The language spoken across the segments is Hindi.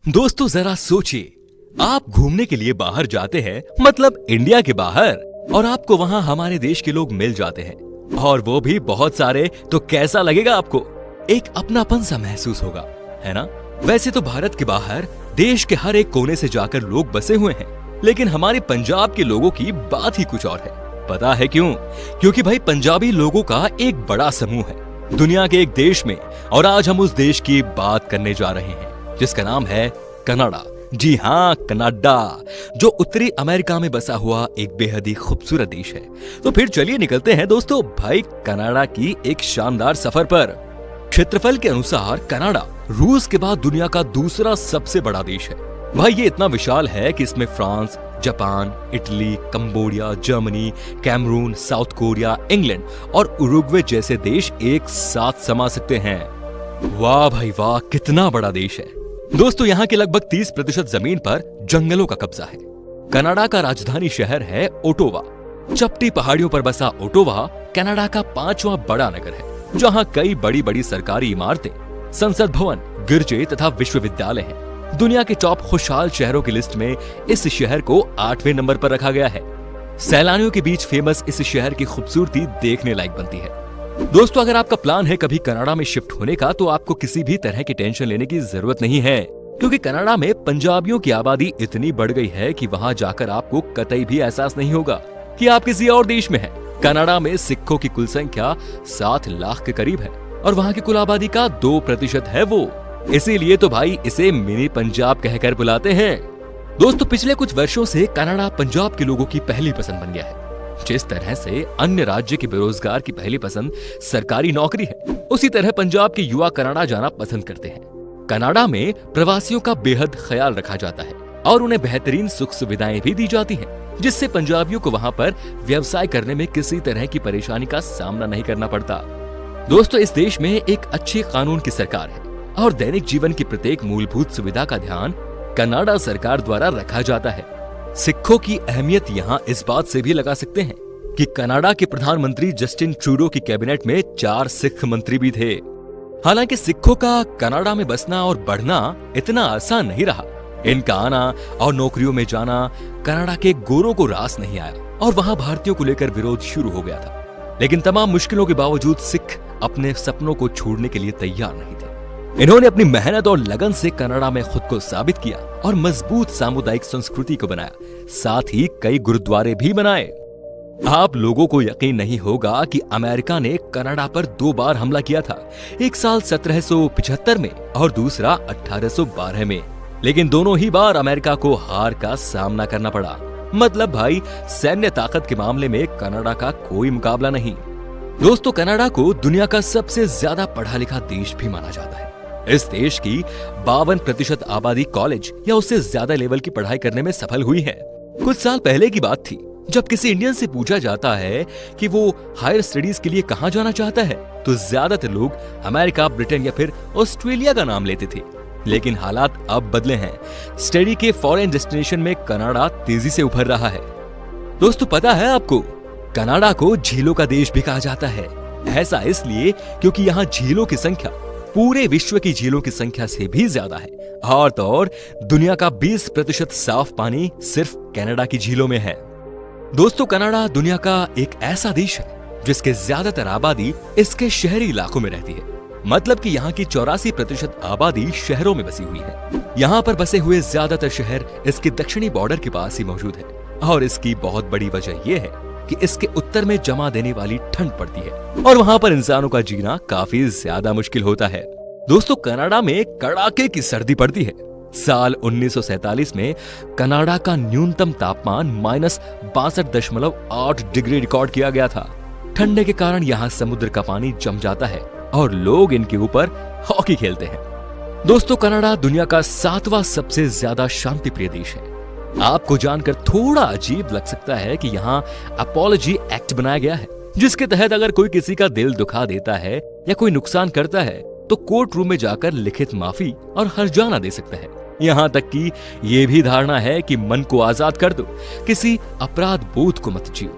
दोस्तों जरा सोचिए, आप घूमने के लिए बाहर जाते हैं, मतलब इंडिया के बाहर, और आपको वहाँ हमारे देश के लोग मिल जाते हैं और वो भी बहुत सारे, तो कैसा लगेगा आपको? एक अपनापन सा महसूस होगा, है ना? वैसे तो भारत के बाहर देश के हर एक कोने से जाकर लोग बसे हुए हैं, लेकिन हमारे पंजाब के लोगों की बात ही कुछ और है। पता है क्यों? क्योंकि भाई पंजाबी लोगों का एक बड़ा समूह है दुनिया के एक देश में, और आज हम उस देश की बात करने जा रहे हैं जिसका नाम है कनाडा। जी हाँ, कनाडा, जो उत्तरी अमेरिका में बसा हुआ एक बेहद ही खूबसूरत देश है। तो फिर चलिए निकलते हैं दोस्तों भाई कनाडा की एक शानदार सफर पर। क्षेत्रफल के अनुसार कनाडा रूस के बाद दुनिया का दूसरा सबसे बड़ा देश है। भाई ये इतना विशाल है कि इसमें France, Japan, Italy, Cambodia, Germany, Cameroon, South Korea, England और उरुग्वे जैसे देश एक साथ समा सकते हैं। वाह भाई वाह, कितना बड़ा देश है। दोस्तों यहाँ के लगभग 30% जमीन पर जंगलों का कब्जा है। कनाडा का राजधानी शहर है ओटावा। चपटी पहाड़ियों पर बसा ओटावा कनाडा का 5वां बड़ा नगर है, जहाँ कई बड़ी बड़ी सरकारी इमारतें, संसद भवन, गिरजे तथा विश्वविद्यालय हैं। दुनिया के टॉप खुशहाल शहरों की लिस्ट में इस शहर को 8वें नंबर पर रखा गया है। सैलानियों के बीच फेमस इस शहर की खूबसूरती देखने लायक बनती है। दोस्तों अगर आपका प्लान है कभी कनाडा में शिफ्ट होने का, तो आपको किसी भी तरह की टेंशन लेने की जरूरत नहीं है, क्योंकि कनाडा में पंजाबियों की आबादी इतनी बढ़ गई है कि वहां जाकर आपको कतई भी एहसास नहीं होगा कि आप किसी और देश में हैं। कनाडा में सिखों की कुल संख्या 7 लाख के करीब है और वहां की कुल आबादी का 2% है वो। इसीलिए तो भाई इसे मिनी पंजाब कहकर बुलाते हैं। दोस्तों पिछले कुछ वर्षों से कनाडा पंजाब के लोगों की पहली पसंद बन गया है। जिस तरह से अन्य राज्य के बेरोजगार की पहली पसंद सरकारी नौकरी है, उसी तरह पंजाब के युवा कनाडा जाना पसंद करते हैं। कनाडा में प्रवासियों का बेहद ख्याल रखा जाता है और उन्हें बेहतरीन सुख सुविधाएं भी दी जाती हैं, जिससे पंजाबियों को वहां पर व्यवसाय करने में किसी तरह की परेशानी का सामना नहीं करना पड़ता। दोस्तों इस देश में एक अच्छे कानून की सरकार है और दैनिक जीवन की प्रत्येक मूलभूत सुविधा का ध्यान कनाडा सरकार द्वारा रखा जाता है। सिखों की अहमियत यहाँ इस बात से भी लगा सकते हैं कि कनाडा के प्रधानमंत्री जस्टिन ट्रूडो की कैबिनेट में 4 सिख मंत्री भी थे। हालांकि सिखों का कनाडा में बसना और बढ़ना इतना आसान नहीं रहा। इनका आना और नौकरियों में जाना कनाडा के गोरों को रास नहीं आया और वहां भारतीयों को लेकर विरोध शुरू हो गया था। लेकिन तमाम मुश्किलों के बावजूद सिख अपने सपनों को छोड़ने के लिए तैयार नहीं थे। इन्होंने अपनी मेहनत और लगन से कनाडा में खुद को साबित किया और मजबूत सामुदायिक संस्कृति को बनाया, साथ ही कई गुरुद्वारे भी बनाए। आप लोगों को यकीन नहीं होगा कि अमेरिका ने कनाडा पर 2 बार हमला किया था, एक साल 1775 में और दूसरा 1812 में। लेकिन दोनों ही बार अमेरिका को हार का सामना करना पड़ा। मतलब भाई सैन्य ताकत के मामले में कनाडा का कोई मुकाबला नहीं। दोस्तों कनाडा को दुनिया का सबसे ज्यादा पढ़ा लिखा देश भी माना जाता है। इस देश की 52% आबादी कॉलेज या उससे ज्यादा लेवल की पढ़ाई करने में सफल हुई है। कुछ साल पहले की बात थी जब किसी इंडियन से पूछा जाता है कि वो हायर स्टडीज के लिए कहां जाना चाहता है, तो ज्यादातर लोग अमेरिका, ब्रिटेन या फिर ऑस्ट्रेलिया का नाम लेते थे। लेकिन हालात अब बदले हैं। स्टडी के फॉरेन डेस्टिनेशन में कनाडा तेजी से उभर रहा है। दोस्तों पता है आपको, कनाडा को झीलों का देश भी कहा जाता है। ऐसा इसलिए क्योंकि यहाँ झीलों की संख्या पूरे विश्व की झीलों की संख्या से भी ज्यादा है, और तो और दुनिया का 20% साफ पानी सिर्फ कनाडा की झीलों में है। दोस्तों कनाडा दुनिया का एक ऐसा देश है जिसके ज्यादातर आबादी इसके शहरी इलाकों में रहती है। मतलब कि यहाँ की 84% आबादी शहरों में बसी हुई है। यहाँ पर बसे हुए ज्यादातर शहर इसके दक्षिणी बॉर्डर के पास ही मौजूद है, और इसकी बहुत बड़ी वजह यह है कि इसके उत्तर में जमा देने वाली ठंड पड़ती है और वहां पर इंसानों का जीना काफी ज्यादा मुश्किल होता है। दोस्तों कनाडा में कड़ाके की सर्दी पड़ती है। साल 1947 में कनाडा का न्यूनतम तापमान -62.8 डिग्री रिकॉर्ड किया गया था। ठंडे के कारण यहाँ समुद्र का पानी जम जाता है और लोग इनके ऊपर हॉकी खेलते हैं। दोस्तों कनाडा दुनिया का 7वां सबसे ज्यादा शांति प्रिय देश है। आपको जानकर थोड़ा अजीब लग सकता है कि यहाँ अपॉलजी एक्ट बनाया गया है, जिसके तहत अगर कोई किसी का दिल दुखा देता है या कोई नुकसान करता है तो कोर्ट रूम में जाकर लिखित माफी और हर्जाना दे सकता है। यहाँ तक कि ये भी धारणा है कि मन को आजाद कर दो, किसी अपराध बोध को मत जियो।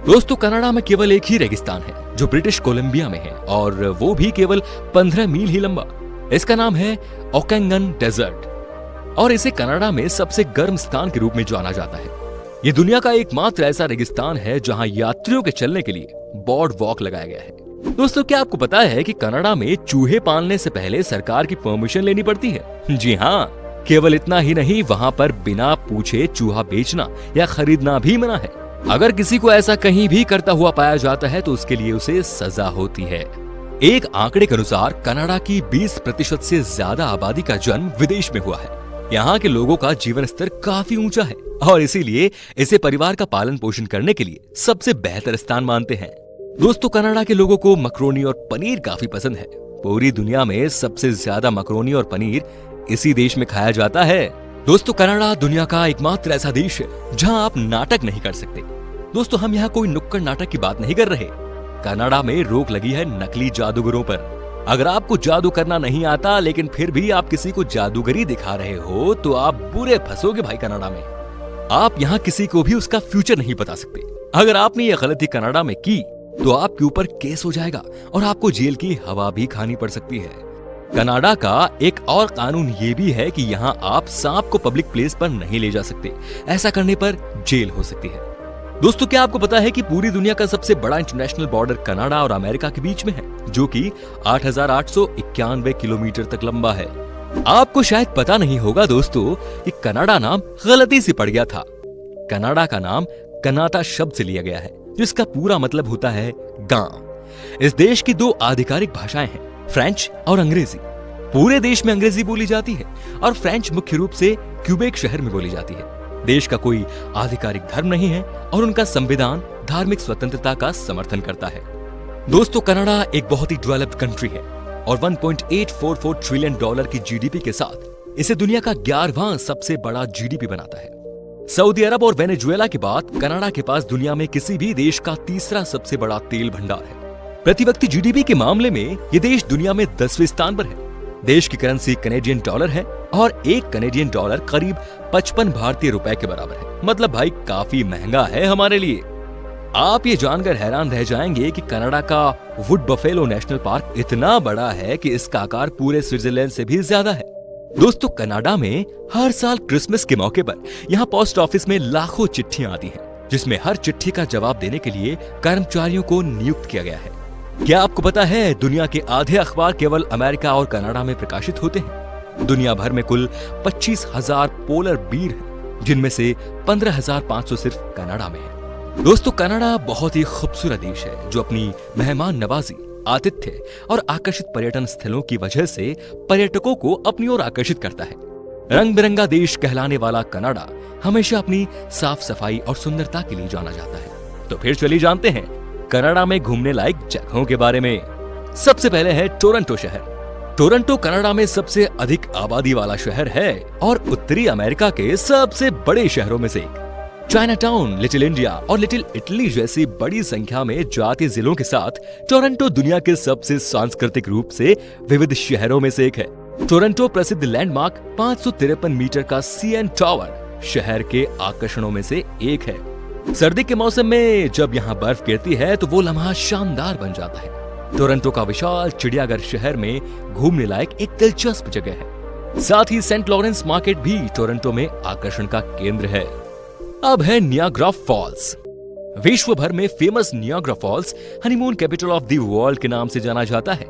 दोस्तों कनाडा में केवल एक ही रेगिस्तान है जो ब्रिटिश कोलंबिया में है, और वो भी केवल 15 मील ही लंबा। इसका नाम है ओकेंगन डेजर्ट। और इसे कनाडा में सबसे गर्म स्थान के रूप में जाना जाता है। ये दुनिया का एकमात्र ऐसा रेगिस्तान है जहां यात्रियों के चलने के लिए बोर्ड वॉक लगाया गया है। दोस्तों, क्या आपको पता है कि कनाडा में चूहे पालने से पहले सरकार की परमिशन लेनी पड़ती है? जी हाँ, केवल इतना ही नहीं, वहाँ पर बिना पूछे चूहा बेचना या खरीदना भी मना है। अगर किसी को ऐसा कहीं भी करता हुआ पाया जाता है तो उसके लिए उसे सजा होती है। एक आंकड़े के अनुसार कनाडा की 20% से ज्यादा आबादी का जन्म विदेश में हुआ है। यहाँ के लोगों का जीवन स्तर काफी ऊंचा है और इसीलिए इसे परिवार का पालन पोषण करने के लिए सबसे बेहतर स्थान मानते हैं। दोस्तों, कनाडा के लोगों को मकरोनी और पनीर काफी पसंद है। पूरी दुनिया में सबसे ज्यादा मकरोनी और पनीर इसी देश में खाया जाता है। दोस्तों, कनाडा दुनिया का एकमात्र ऐसा देश है जहां आप नाटक नहीं कर सकते। दोस्तों, हम यहाँ कोई नुक्कड़ नाटक की बात नहीं कर रहे। कनाडा में रोक लगी है नकली जादूगरों पर। अगर आपको जादू करना नहीं आता लेकिन फिर भी आप किसी को जादूगरी दिखा रहे हो तो आप बुरे फंसोगे भाई कनाडा में। आप यहाँ किसी को भी उसका फ्यूचर नहीं बता सकते। अगर आपने ये गलती कनाडा में की तो आपके ऊपर केस हो जाएगा और आपको जेल की हवा भी खानी पड़ सकती है। कनाडा का एक और कानून ये भी है कि यहाँ आप सांप को पब्लिक प्लेस पर नहीं ले जा सकते। ऐसा करने पर जेल हो सकती है। दोस्तों, क्या आपको पता है कि पूरी दुनिया का सबसे बड़ा इंटरनेशनल बॉर्डर कनाडा और अमेरिका के बीच में है, जो कि 8,891 किलोमीटर तक लंबा है। आपको शायद पता नहीं होगा दोस्तों कि कनाडा नाम गलती से पड़ गया था। कनाडा का नाम कनाटा शब्द से लिया गया है, जिसका पूरा मतलब होता है गांव। इस देश की 2 आधिकारिक भाषाएं हैं, फ्रेंच और अंग्रेजी। पूरे देश में अंग्रेजी बोली जाती है और फ्रेंच मुख्य रूप से क्यूबेक शहर में बोली जाती है। देश का कोई आधिकारिक धर्म नहीं है और उनका संविधान धार्मिक स्वतंत्रता का समर्थन करता है। दोस्तों, कनाडा एक बहुत ही डेवलप्ड कंट्री है और $1.844 ट्रिलियन की जीडीपी के साथ इसे दुनिया का 11वां सबसे बड़ा जीडीपी बनाता है। सऊदी अरब और वेनेजुएला के बाद कनाडा के पास दुनिया में किसी भी देश का तीसरा सबसे बड़ा तेल भंडार है। प्रति व्यक्ति जीडीपी के मामले में ये देश दुनिया में 10वें स्थान पर है। देश की करेंसी कैनेडियन डॉलर है और एक कैनेडियन डॉलर करीब 55 भारतीय रुपए के बराबर है। मतलब भाई काफी महंगा है हमारे लिए। आप ये जानकर हैरान रह जाएंगे कि कनाडा का वुड बफेलो नेशनल पार्क इतना बड़ा है कि इसका आकार पूरे स्विट्जरलैंड से भी ज्यादा है। दोस्तों, कनाडा में हर साल क्रिसमस के मौके पर यहाँ पोस्ट ऑफिस में लाखों चिट्ठियां आती हैं, जिसमें हर चिट्ठी का जवाब देने के लिए कर्मचारियों को नियुक्त किया गया है। क्या आपको पता है दुनिया के आधे अखबार केवल अमेरिका और कनाडा में प्रकाशित होते हैं? दुनिया भर में कुल 25,000 पोलर बीर हैं, जिनमें से 15,500 सिर्फ कनाडा में है। दोस्तों, कनाडा बहुत ही खूबसूरत देश है जो अपनी मेहमान नवाजी, आतिथ्य और आकर्षित पर्यटन स्थलों की वजह से पर्यटकों को अपनी ओर आकर्षित करता है। रंग बिरंगा देश कहलाने वाला कनाडा हमेशा अपनी साफ सफाई और सुंदरता के लिए जाना जाता है। तो फिर चलिए जानते हैं कनाडा में घूमने लायक जगहों के बारे में। सबसे पहले है टोरंटो शहर। टोरंटो कनाडा में सबसे अधिक आबादी वाला शहर है और उत्तरी अमेरिका के सबसे बड़े शहरों में से एक। चाइना टाउन, लिटिल इंडिया और लिटिल इटली जैसी बड़ी संख्या में जातीय जिलों के साथ टोरंटो दुनिया के सबसे सांस्कृतिक रूप से विविध शहरों में से एक है। टोरंटो प्रसिद्ध लैंडमार्क 553 मीटर का सीएन टावर शहर के आकर्षणों में से एक है। सर्दी के मौसम में जब यहाँ बर्फ गिरती है तो वो लम्हा शानदार बन जाता है। टोरंटो का विशाल चिड़ियाघर शहर में घूमने लायक एक दिलचस्प जगह है। साथ ही सेंट लॉरेंस मार्केट भी टोरंटो में आकर्षण का केंद्र है। अब है नियाग्रा फॉल्स। विश्व भर में famous Niagara Falls honeymoon capital of the world के नाम से जाना जाता है।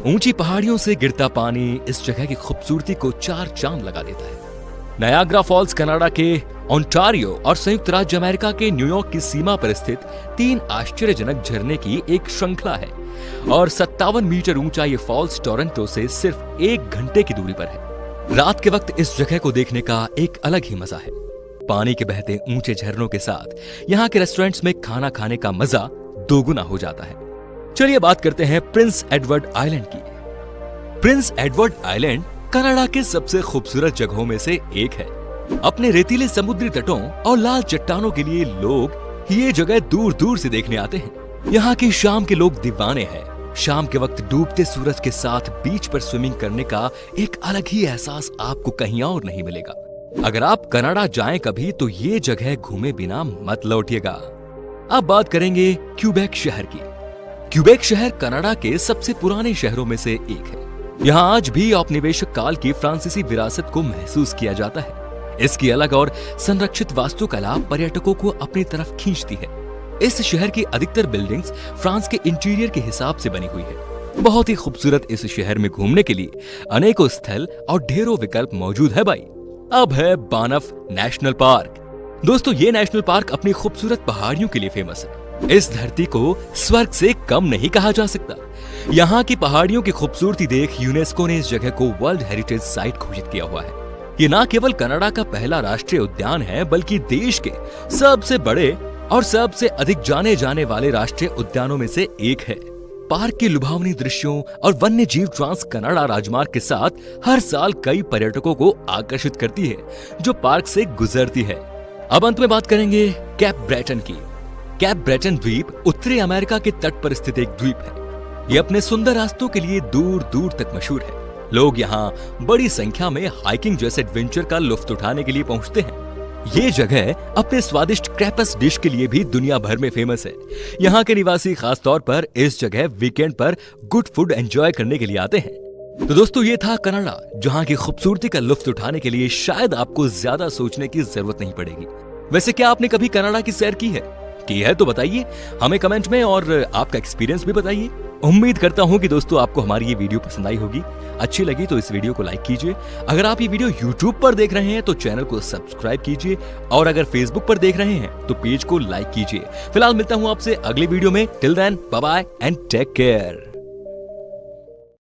ऊंची पहाड़ियों से गिरता पानी इस जगह की खूबसूरती को 4 चांद लगा देता है। नायाग्रा फॉल्स कनाडा के ओंटारियो और संयुक्त राज्य अमेरिका के न्यूयॉर्क की सीमा पर स्थित 3 आश्चर्यजनक झरने की एक श्रृंखला है और 57 मीटर ऊंचा ये फॉल्स टोरंटो से सिर्फ 1 घंटे की दूरी पर है। रात के वक्त इस जगह को देखने का एक अलग ही मजा है। पानी के बहते ऊंचे झरनों के साथ यहाँ के रेस्टोरेंट्स में खाना खाने का मजा दोगुना हो जाता है। चलिए बात करते हैं प्रिंस एडवर्ड आइलैंड की। प्रिंस एडवर्ड आइलैंड कनाडा के सबसे खूबसूरत जगहों में से एक है। अपने रेतीले समुद्री तटों और लाल चट्टानों के लिए लोग ये जगह दूर दूर से देखने आते हैं। यहाँ के शाम के लोग दीवाने हैं। शाम के वक्त डूबते सूरज के साथ बीच पर स्विमिंग करने का एक अलग ही एहसास आपको कहीं और नहीं मिलेगा। अगर आप कनाडा जाएं कभी तो ये जगह घूमे बिना मत लौटिएगा। अब बात करेंगे क्यूबेक शहर की। क्यूबेक शहर कनाडा के सबसे पुराने शहरों में से एक है। यहाँ आज भी औपनिवेशिक काल की फ्रांसीसी विरासत को महसूस किया जाता है। इसकी अलग और संरक्षित वास्तुकला पर्यटकों को अपनी तरफ खींचती है। इस शहर की अधिकतर बिल्डिंग्स फ्रांस के इंटीरियर के हिसाब से बनी हुई है। बहुत ही खूबसूरत इस शहर में घूमने के लिए अनेकों स्थल और ढेरों विकल्प मौजूद है भाई। अब है बानफ नेशनल पार्क। दोस्तों, ये नेशनल पार्क अपनी खूबसूरत पहाड़ियों के लिए फेमस है। इस धरती को स्वर्ग से कम नहीं कहा जा सकता। यहाँ की पहाड़ियों की खूबसूरती देख यूनेस्को ने इस जगह को वर्ल्ड हेरिटेज साइट घोषित किया हुआ है। ये न केवल कनाडा का पहला राष्ट्रीय उद्यान है, बल्कि देश के सबसे बड़े और सबसे अधिक जाने जाने वाले राष्ट्रीय उद्यानों में से एक है। पार्क के लुभावनी दृश्यों और वन्य जीव ट्रांस कनाडा राजमार्ग के साथ हर साल कई पर्यटकों को आकर्षित करती है जो पार्क से गुजरती है। अब अंत में बात करेंगे कैप ब्रेटन की। कैप ब्रेटन द्वीप उत्तरी अमेरिका के तट पर स्थित एक द्वीप है। ये अपने सुंदर रास्तों के लिए दूर दूर तक मशहूर है। लोग यहाँ बड़ी संख्या में हाइकिंग जैसे एडवेंचर का लुत्फ उठाने के लिए पहुंचते हैं। ये जगह अपने स्वादिष्ट क्रैपस डिश के लिए भी दुनिया भर में फेमस है। यहाँ के निवासी खास तौर पर इस जगह वीकेंड पर गुड फूड एंजॉय करने के लिए आते हैं। तो दोस्तों, ये था कनाडा, जहाँ की खूबसूरती का लुत्फ उठाने के लिए शायद आपको ज्यादा सोचने की जरूरत नहीं पड़ेगी। वैसे क्या आपने कभी कनाडा की सैर की है तो बताइए हमें कमेंट में, और आपका एक्सपीरियंस भी बताइए। उम्मीद करता हूं कि दोस्तों आपको हमारी ये वीडियो पसंद आई होगी। अच्छी लगी तो इस वीडियो को लाइक कीजिए। अगर आप ये वीडियो YouTube पर देख रहे हैं तो चैनल को सब्सक्राइब कीजिए, और अगर Facebook पर देख रहे हैं तो पेज को लाइक कीजिए। फिलहाल मिलता हूं आपसे अगले वीडियो में। Till then, bye bye and take care.